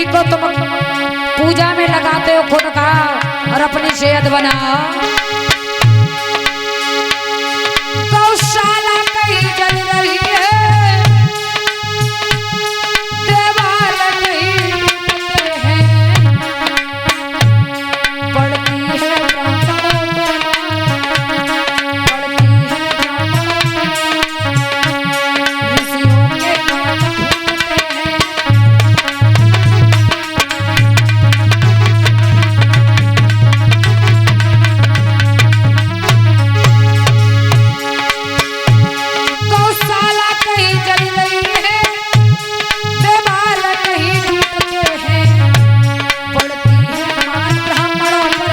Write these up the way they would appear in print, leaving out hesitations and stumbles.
को तुम पूजा में लगाते हो खुद का और अपनी सेहत बनाओ। गौशाला कहीं जल रही है, देवाल कहीं टूटते हैं, पड़ती है ऋषियों के काम ढूंढते हैं। गौशाला कहीं जल रही है, देवाल कहीं टूटते हैं, पड़ती है मान ब्राह्मणों पर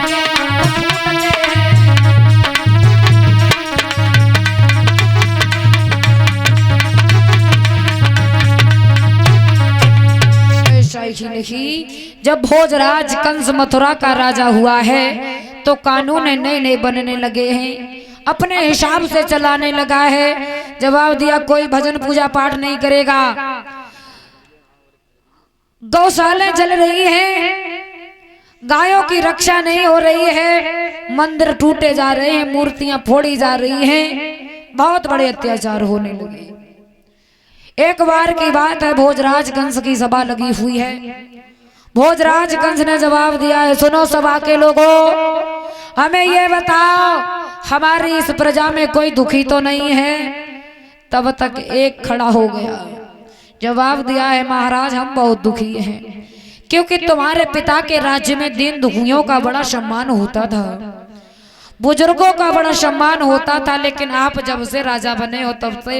के काम फूटते हैं। ऐसा ही नहीं, जब भोजराज कंस मथुरा का राजा हुआ है तो कानून नए नए बनने लगे हैं, अपने हिसाब से चलाने लगा है। जवाब दिया कोई भजन पूजा पाठ नहीं करेगा। गौशालाएं जल रही हैं, गायों की रक्षा नहीं हो रही है, मंदिर टूटे जा रहे हैं, मूर्तियां फोड़ी जा रही हैं, बहुत बड़े अत्याचार होने लगे। एक बार की बात है, भोजराज कंस की सभा लगी हुई है। भोजराज कंस ने जवाब दिया है, सुनो सभा के लोगों, हमें ये बताओ हमारी इस प्रजा में कोई दुखी तो नहीं है। तब तक एक खड़ा हो गया, जवाब दिया है महाराज हम बहुत दुखी हैं, क्योंकि तुम्हारे पिता के राज्य में दीन दुखियों का बड़ा सम्मान होता था, बुजुर्गों का बड़ा सम्मान होता था, लेकिन आप जब से राजा बने हो तब से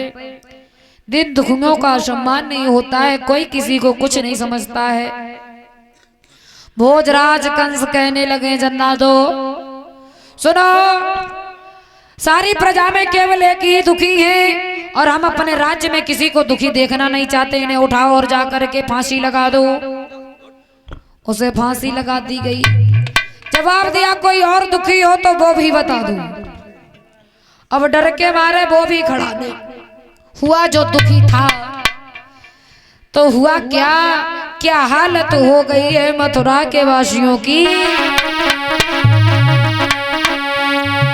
दीन दुखियों का सम्मान नहीं होता है, कोई किसी को कुछ नहीं समझता है। भोजराज कंस कहने लगे जन्नादो सुनो, सारी प्रजा में केवल एक ही दुखी है और हम अपने राज्य में किसी को दुखी देखना नहीं चाहते, इन्हें उठाओ और जाकर के फांसी लगा दो। उसे फांसी लगा दी गई। जवाब दिया कोई और दुखी हो तो वो भी बता दो। अब डर के मारे वो भी खड़ा नहीं हुआ जो दुखी था। तो हुआ क्या, क्या हालत हो गई है मथुरा के वासियों की,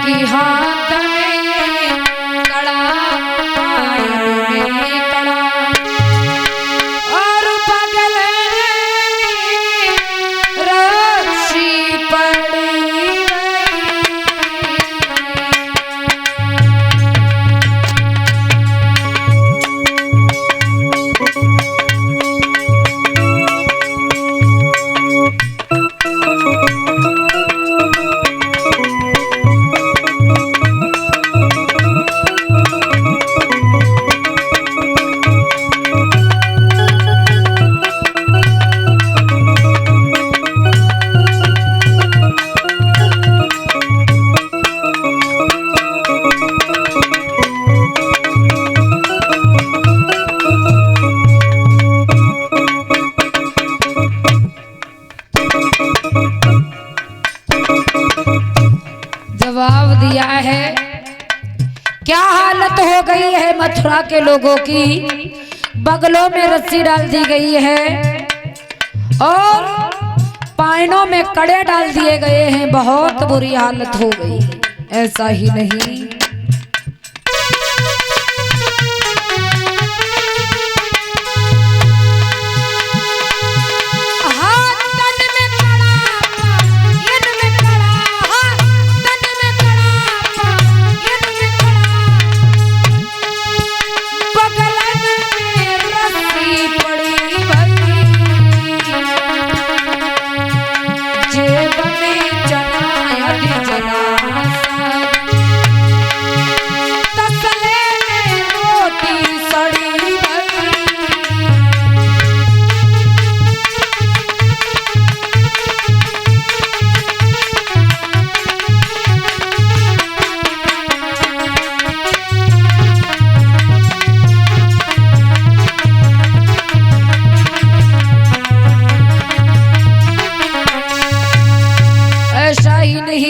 कि हाथ में कड़ा पायल में कड़ा और बगल में रस्सी पड़ी जवाब दिया है क्या हालत हो गई है मथुरा के लोगों की, बगलों में रस्सी डाल दी गई है और पायनों में कड़े डाल दिए गए हैं, बहुत बुरी हालत हो गई। ऐसा ही नहीं,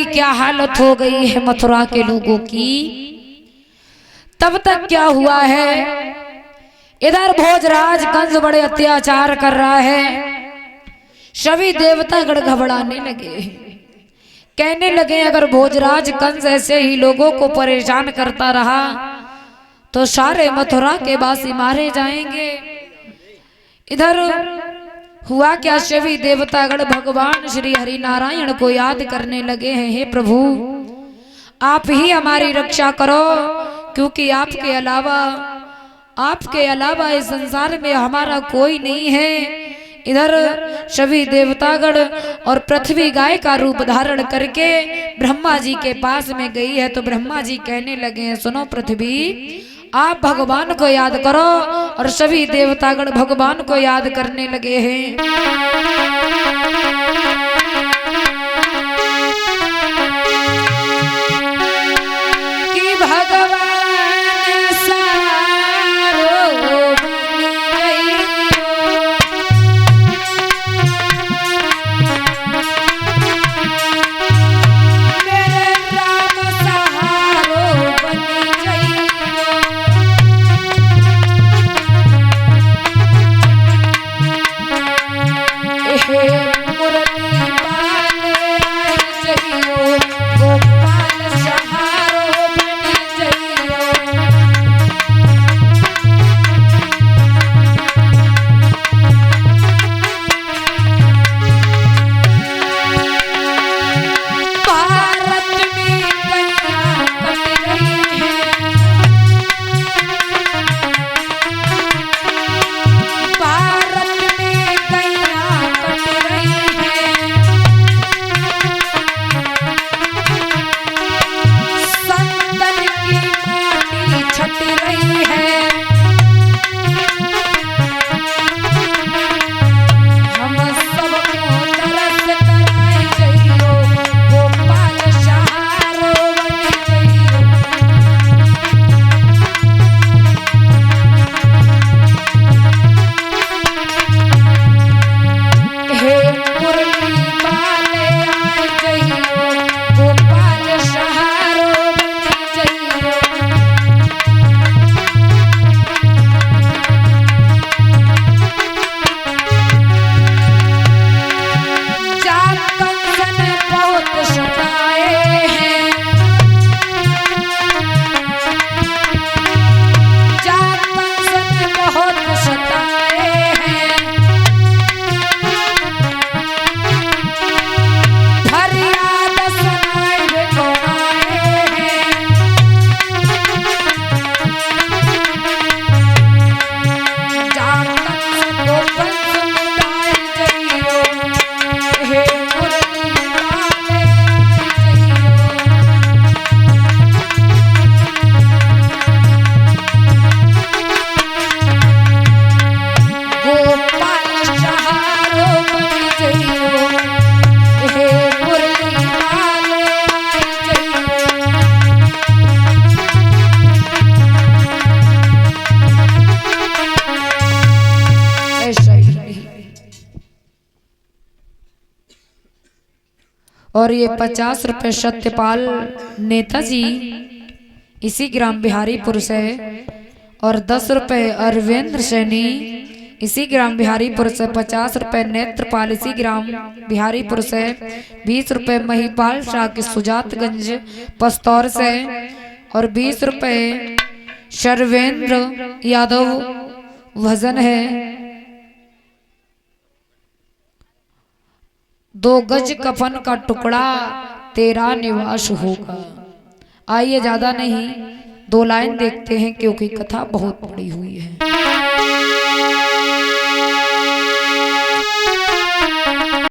क्या हालत हो गई है मथुरा के लोगों की। तब तक क्या हुआ है, इधर भोजराज कंस बड़े अत्याचार कर रहा है, सभी देवतागण घबराने लगे, कहने लगे अगर भोजराज कंस ऐसे ही लोगों को परेशान करता रहा तो सारे मथुरा के वासी मारे जाएंगे। इधर हुआ क्या, सभी देवतागण भगवान श्री हरि नारायण को याद करने लगे हैं, हे प्रभु आप ही हमारी रक्षा करो, क्योंकि आपके अलावा इस संसार में हमारा कोई नहीं है। इधर सभी देवतागण और पृथ्वी गाय का रूप धारण करके ब्रह्मा जी के पास में गई है, तो ब्रह्मा जी कहने लगे हैं सुनो पृथ्वी आप भगवान को याद करो, और सभी देवतागण भगवान को याद करने लगे हैं। कि भगवान और ये 50 रुपए सत्यपाल नेताजी इसी ग्राम बिहारीपुर से, और 10 रुपए अरविंद्र सैनी इसी ग्राम बिहारीपुर से, 50 रुपए नेत्रपाल इसी ग्राम बिहारीपुर से, 20 रुपए महिपाल शाह के सुजातगंज पस्तौर से, और 20 रुपए शर्वेंद्र यादव वजन है 2 गज कफन का टुकड़ा तेरा निवास होगा। आइए ज्यादा नहीं 2 लाइन देखते हैं क्योंकि कथा बहुत बड़ी हुई है।